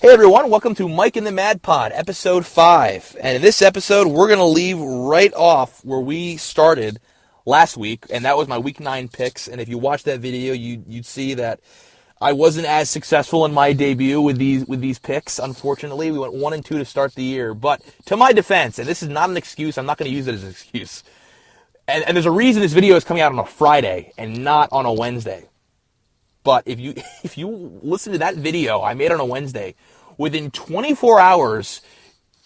Hey everyone, welcome to Mike and the Mad Pod, episode 5. And in this episode, we're going to leave right off where we started last week, and that was my week 9 picks. And if you watch that video, you'd see that I wasn't as successful in my debut with these picks. Unfortunately, we went 1-2 to start the year. But to my defense, and this is not an excuse, I'm not going to use it as an excuse. And there's a reason this video is coming out on a Friday and not on a Wednesday. But if you listen to that video I made on a Wednesday, within 24 hours,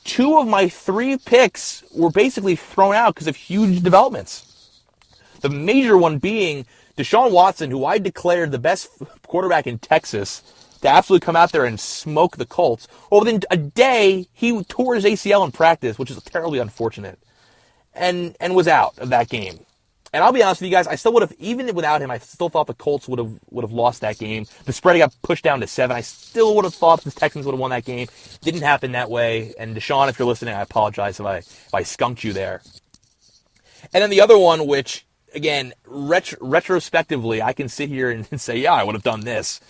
2 of my 3 picks were basically thrown out because of huge developments. The major one being Deshaun Watson, who I declared the best quarterback in Texas, to absolutely come out there and smoke the Colts. Well, within a day, he tore his ACL in practice, which is terribly unfortunate, and was out of that game. And I'll be honest with you guys, I still would have, even without him, I still thought the Colts would have lost that game. The spread got pushed down to 7. I still would have thought the Texans would have won that game. Didn't happen that way. And Deshaun, if you're listening, I apologize if I skunked you there. And then the other one, which, again, retrospectively, I can sit here and say, yeah, I would have done this.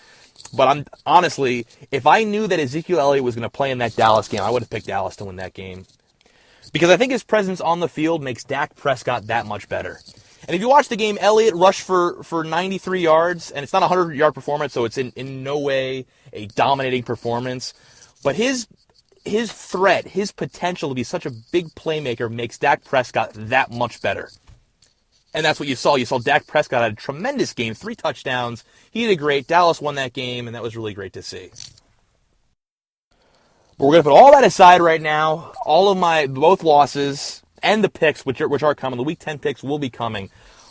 But honestly, if I knew that Ezekiel Elliott was going to play in that Dallas game, I would have picked Dallas to win that game. Because I think his presence on the field makes Dak Prescott that much better. And if you watch the game, Elliott rushed for 93 yards, and it's not a 100-yard performance, so it's in no way a dominating performance. But his threat, his potential to be such a big playmaker makes Dak Prescott that much better. And that's what you saw. You saw Dak Prescott had a tremendous game, 3 touchdowns. He did great. Dallas won that game, and that was really great to see. But we're going to put all that aside right now. All of my both losses and the picks, which are coming. The Week 10 picks will be coming.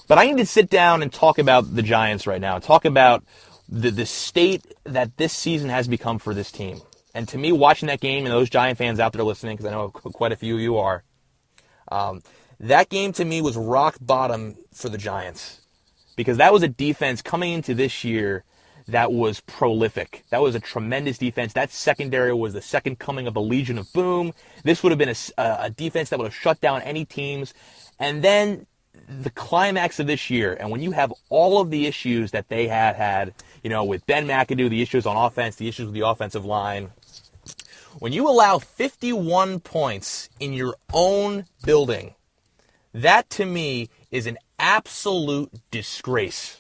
But I need to sit down and talk about the Giants right now. Talk about the state that this season has become for this team. And to me, watching that game, and those Giant fans out there listening, because I know quite a few of you are, that game to me was rock bottom for the Giants. Because that was a defense coming into this year that was prolific. That was a tremendous defense. That secondary was the second coming of the Legion of Boom. This would have been a defense that would have shut down any teams. And then the climax of this year, and when you have all of the issues that they had, with Ben McAdoo, the issues on offense, the issues with the offensive line, when you allow 51 points in your own building, that to me is an absolute disgrace.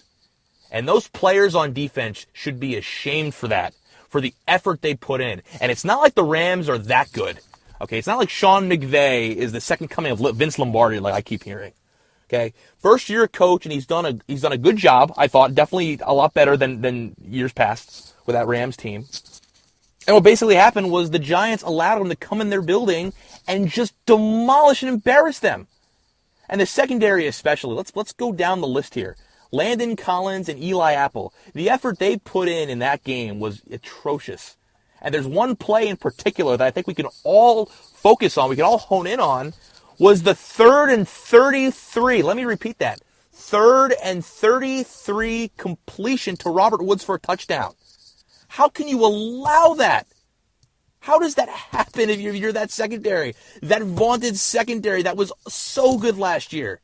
And those players on defense should be ashamed for that, for the effort they put in. And it's not like the Rams are that good. Okay, it's not like Sean McVay is the second coming of Vince Lombardi, like I keep hearing. Okay, first year coach, and he's done a good job. I thought definitely a lot better than years past with that Rams team. And what basically happened was the Giants allowed him to come in their building and just demolish and embarrass them. And the secondary especially. Let's go down the list here. Landon Collins and Eli Apple. The effort they put in that game was atrocious. And there's one play in particular that I think we can all focus on, we can all hone in on, was the 3rd and 33. Let me repeat that. 3rd and 33 completion to Robert Woods for a touchdown. How can you allow that? How does that happen if you're that secondary? That vaunted secondary that was so good last year.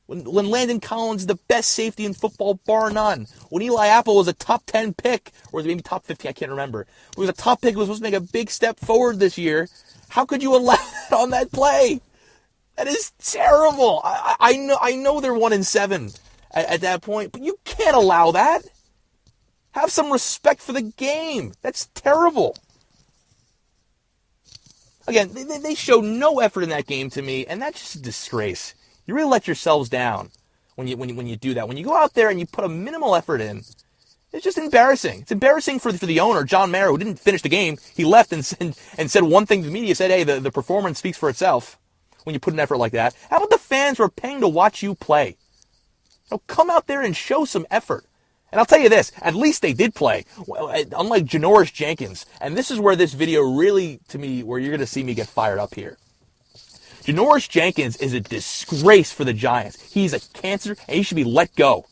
When Landon Collins is the best safety in football, bar none. When Eli Apple was a top 10 pick, or maybe top 15, I can't remember. It was a top pick, was supposed to make a big step forward this year. How could you allow that on that play? That is terrible. I know they're 1-7 at that point, but you can't allow that. Have some respect for the game. That's terrible. Again, they showed no effort in that game to me, and that's just a disgrace. You really let yourselves down when you do that. When you go out there and you put a minimal effort in, it's just embarrassing. It's embarrassing for the owner, John Mara, who didn't finish the game. He left and said one thing to the media, said, hey, the performance speaks for itself when you put an effort like that. How about the fans who are paying to watch you play? Come out there and show some effort. And I'll tell you this, at least they did play, unlike Janoris Jenkins. And this is where this video really, to me, where you're going to see me get fired up here. Janoris Jenkins is a disgrace for the Giants. He's a cancer, and he should be let go.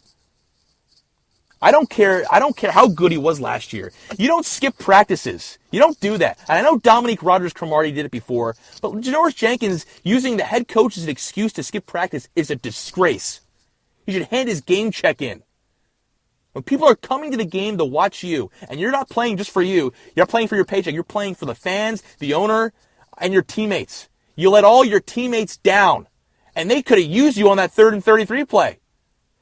I don't care how good he was last year. You don't skip practices. You don't do that. And I know Dominique Rodgers-Cromartie did it before, but Janoris Jenkins using the head coach as an excuse to skip practice is a disgrace. He should hand his game check in. When people are coming to the game to watch you, and you're not playing just for you, you're not playing for your paycheck, you're playing for the fans, the owner, and your teammates. You let all your teammates down, and they could have used you on that 3rd and 33 play.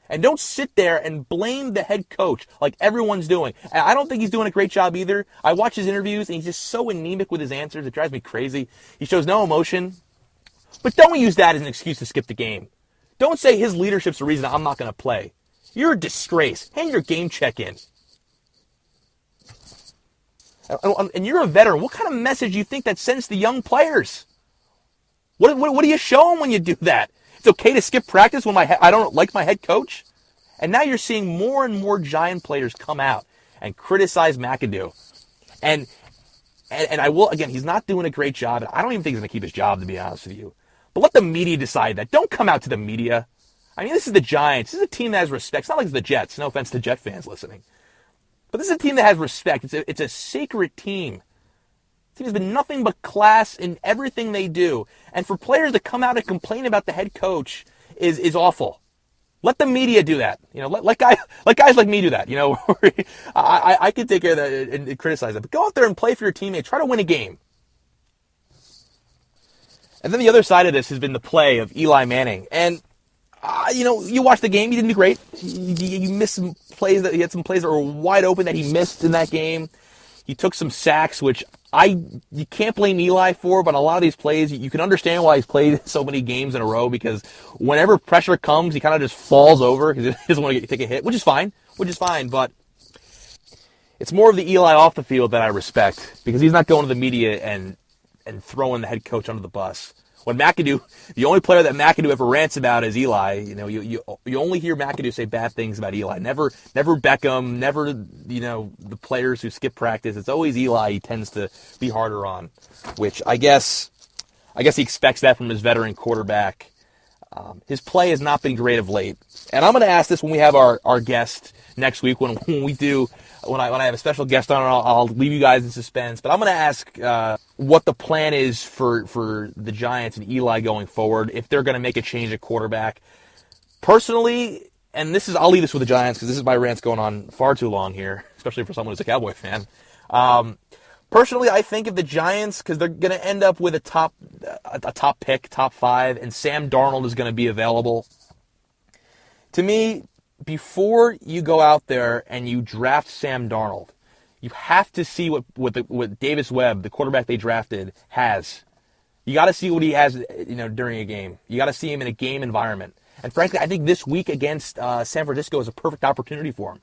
And don't sit there and blame the head coach like everyone's doing. And I don't think he's doing a great job either. I watch his interviews, and he's just so anemic with his answers. It drives me crazy. He shows no emotion. But don't use that as an excuse to skip the game. Don't say his leadership's the reason I'm not going to play. You're a disgrace. Hand your game check in. And you're a veteran. What kind of message do you think that sends to young players? What do you show them when you do that? It's okay to skip practice when I don't like my head coach? And now you're seeing more and more Giant players come out and criticize McAdoo. And I will, again, he's not doing a great job. I don't even think he's going to keep his job, to be honest with you. But let the media decide that. Don't come out to the media. I mean, this is the Giants. This is a team that has respect. It's not like it's the Jets. No offense to Jet fans listening. But this is a team that has respect. It's a sacred team. The team has been nothing but class in everything they do. And for players to come out and complain about the head coach is awful. Let the media do that. You know, let guys like me do that. You know, I can take care of that and criticize that. But go out there and play for your teammates. Try to win a game. And then the other side of this has been the play of Eli Manning. And you know, you watched the game. He didn't do great. You missed some plays he had some plays that were wide open that he missed in that game. He took some sacks, which you can't blame Eli for, but a lot of these plays, you can understand why he's played so many games in a row, because whenever pressure comes, he kind of just falls over because he doesn't want to take a hit, which is fine, but it's more of the Eli off the field that I respect, because he's not going to the media and throwing the head coach under the bus. When McAdoo, the only player that McAdoo ever rants about is Eli. You know, you only hear McAdoo say bad things about Eli. Never Beckham, never, you know, the players who skip practice. It's always Eli he tends to be harder on, which I guess he expects that from his veteran quarterback. His play has not been great of late. And I'm going to ask this when we have our guest next week, when I have a special guest on, I'll leave you guys in suspense. But I'm going to ask what the plan is for the Giants and Eli going forward, if they're going to make a change at quarterback. Personally, and I'll leave this with the Giants because this is my rant's going on far too long here, especially for someone who's a Cowboy fan. Personally, I think if the Giants, because they're going to end up with a top pick, top 5, and Sam Darnold is going to be available. To me, before you go out there and you draft Sam Darnold, you have to see what Davis Webb, the quarterback they drafted, has. You got to see what he has, you know, during a game. You got to see him in a game environment. And frankly, I think this week against San Francisco is a perfect opportunity for him,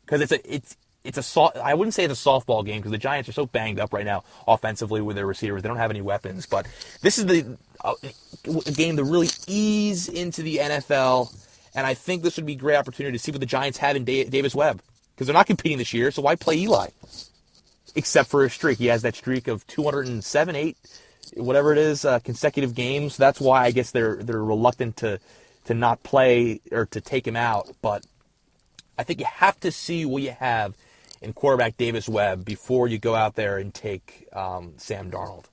because I wouldn't say it's a softball game, because the Giants are so banged up right now offensively with their receivers. They don't have any weapons. But this is a game to really ease into the NFL. And I think this would be a great opportunity to see what the Giants have in Davis Webb, because they're not competing this year, so why play Eli? Except for a streak. He has that streak of 207, 8, whatever it is, consecutive games. That's why I guess they're reluctant to not play or to take him out. But I think you have to see what you have in quarterback Davis Webb before you go out there and take Sam Darnold.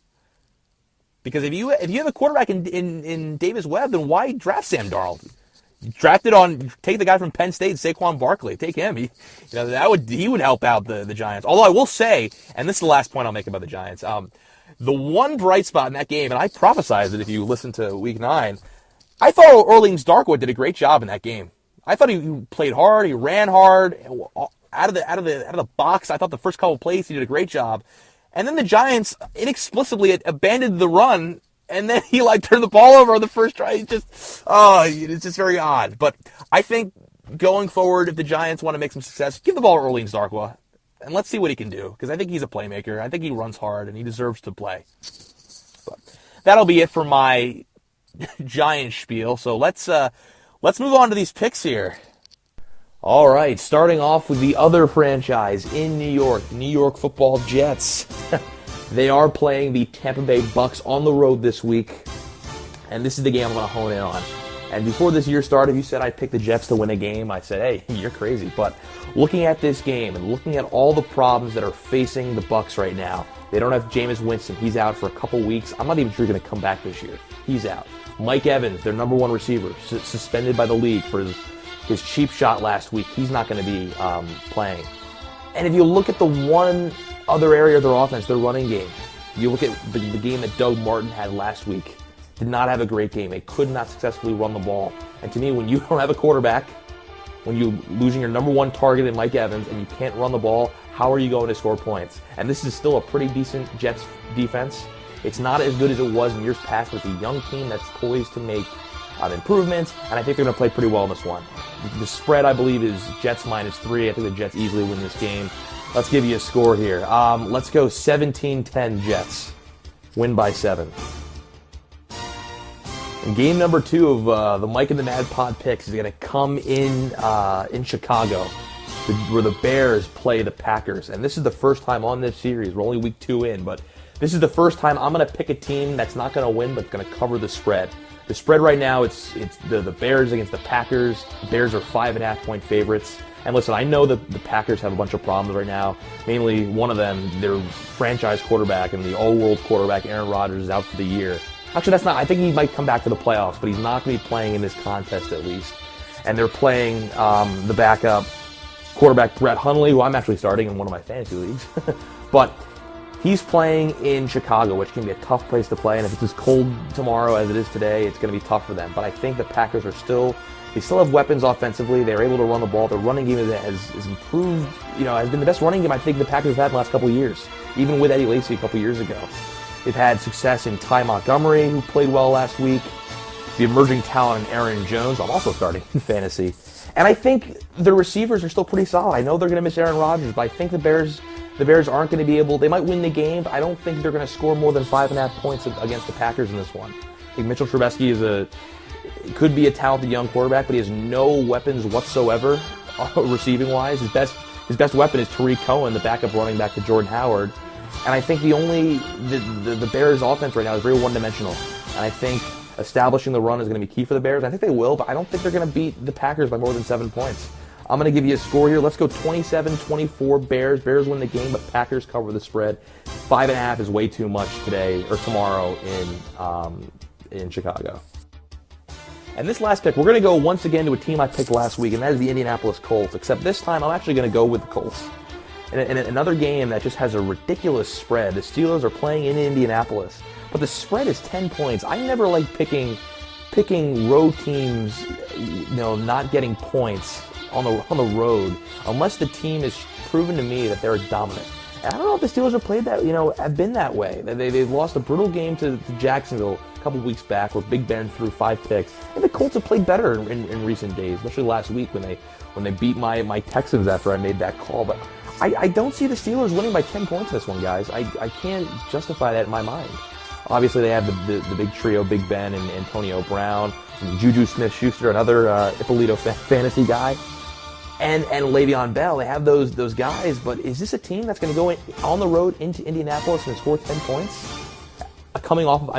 Because if you have a quarterback in Davis Webb, then why draft Sam Darnold? Take the guy from Penn State, Saquon Barkley. Take him. He would help out the Giants. Although I will say, and this is the last point I'll make about the Giants, the one bright spot in that game, and I prophesized it if you listen to Week 9, I thought Orleans Darkwood did a great job in that game. I thought he played hard, he ran hard, out of the box. I thought the first couple plays he did a great job, and then the Giants inexplicably abandoned the run. And then he turned the ball over on the first try. It's just very odd. But I think going forward, if the Giants want to make some success, give the ball to Orleans Darkwa, and let's see what he can do. Because I think he's a playmaker. I think he runs hard, and he deserves to play. But that'll be it for my Giant spiel. So let's move on to these picks here. All right, starting off with the other franchise in New York Football Jets. They are playing the Tampa Bay Bucks on the road this week, and this is the game I'm going to hone in on. And before this year started, if you said I picked the Jets to win a game, I said, hey, you're crazy. But looking at this game and looking at all the problems that are facing the Bucks right now, they don't have Jameis Winston. He's out for a couple weeks. I'm not even sure he's going to come back this year. He's out. Mike Evans, their number one receiver, suspended by the league for his cheap shot last week, he's not going to be playing. And if you look at the one other area of their offense, their running game, you look at the game that Doug Martin had last week, did not have a great game. They could not successfully run the ball. And to me, when you don't have a quarterback, when you're losing your number one target in Mike Evans and you can't run the ball, how are you going to score points? And this is still a pretty decent Jets defense. It's not as good as it was in years past, with a young team that's poised to make improvements, and I think they're going to play pretty well in this one. The spread, I believe, is Jets -3. I think the Jets easily win this game. Let's give you a score here. Let's go 17-10 Jets. Win by 7. And game number 2 of the Mike and the Mad Pod picks is going to come in Chicago, where the Bears play the Packers. And this is the first time on this series. We're only week 2 in, but this is the first time I'm going to pick a team that's not going to win, but going to cover the spread. The spread right now, it's the Bears against the Packers. The Bears are 5.5-point favorites. And listen, I know that the Packers have a bunch of problems right now. Mainly one of them, their franchise quarterback and the all-world quarterback, Aaron Rodgers, is out for the year. Actually, that's not. I think he might come back to the playoffs, but he's not going to be playing in this contest at least. And they're playing the backup quarterback, Brett Hundley, who I'm actually starting in one of my fantasy leagues. But he's playing in Chicago, which can be a tough place to play. And if it's as cold tomorrow as it is today, it's going to be tough for them. But I think the Packers are still have weapons offensively. They're able to run the ball. Their running game has improved, has been the best running game I think the Packers have had in the last couple of years, even with Eddie Lacy a couple of years ago. They've had success in Ty Montgomery, who played well last week. The emerging talent in Aaron Jones, I'm also starting in fantasy. And I think the receivers are still pretty solid. I know they're going to miss Aaron Rodgers, but I think the Bears aren't going to be able. They might win the game, but I don't think they're going to score more than 5.5 points against the Packers in this one. I think Mitchell Trubisky could be a talented young quarterback, but he has no weapons whatsoever receiving-wise. His best weapon is Tariq Cohen, the backup running back to Jordan Howard. And I think the Bears' offense right now is very one-dimensional. And I think establishing the run is going to be key for the Bears. I think they will, but I don't think they're going to beat the Packers by more than 7 points. I'm going to give you a score here. Let's go 27-24 Bears. Bears win the game, but Packers cover the spread. 5.5 is way too much today or tomorrow in Chicago. And this last pick, we're going to go once again to a team I picked last week, and that is the Indianapolis Colts, except this time I'm actually going to go with the Colts. In another game that just has a ridiculous spread. The Steelers are playing in Indianapolis, but the spread is 10 points. I never like picking road teams, not getting points on the road unless the team has proven to me that they're dominant. And I don't know if the Steelers have played that, have been that way. They've lost a brutal game to Jacksonville a couple weeks back where Big Ben threw 5 picks. And the Colts have played better in recent days, especially last week when they beat my Texans after I made that call. But I don't see the Steelers winning by 10 points in this one, guys. I can't justify that in my mind. Obviously, they have the big trio, Big Ben and Antonio Brown, and Juju Smith-Schuster, another Ippolito fantasy guy, and Le'Veon Bell. They have those guys, but is this a team that's going to go on the road into Indianapolis and score 10 points? They're coming off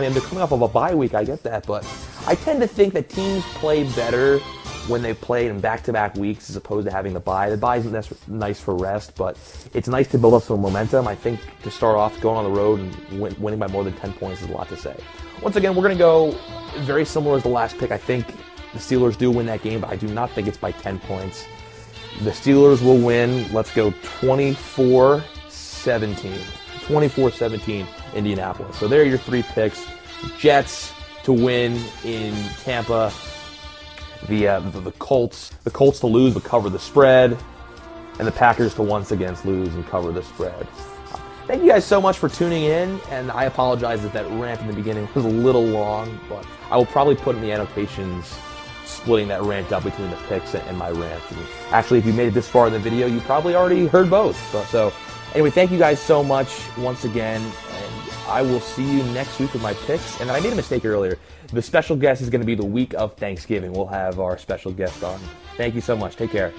of a bye week, I get that, but I tend to think that teams play better when they play in back-to-back weeks as opposed to having the bye. The bye isn't nice for rest, but it's nice to build up some momentum. I think to start off going on the road and winning by more than 10 points is a lot to say. Once again, we're going to go very similar as the last pick. I think the Steelers do win that game, but I do not think it's by 10 points. The Steelers will win. Let's go 24-17. 24-17 Indianapolis. So there are your 3 picks. Jets to win in Tampa. The Colts to lose but cover the spread, and the Packers to once again lose and cover the spread. Thank you guys so much for tuning in, and I apologize that rant in the beginning was a little long, but I will probably put in the annotations splitting that rant up between the picks and my rant. And actually, if you made it this far in the video, you probably already heard both. So anyway, thank you guys so much once again, and I will see you next week with my picks. And I made a mistake earlier. The special guest is going to be the week of Thanksgiving. We'll have our special guest on. Thank you so much. Take care.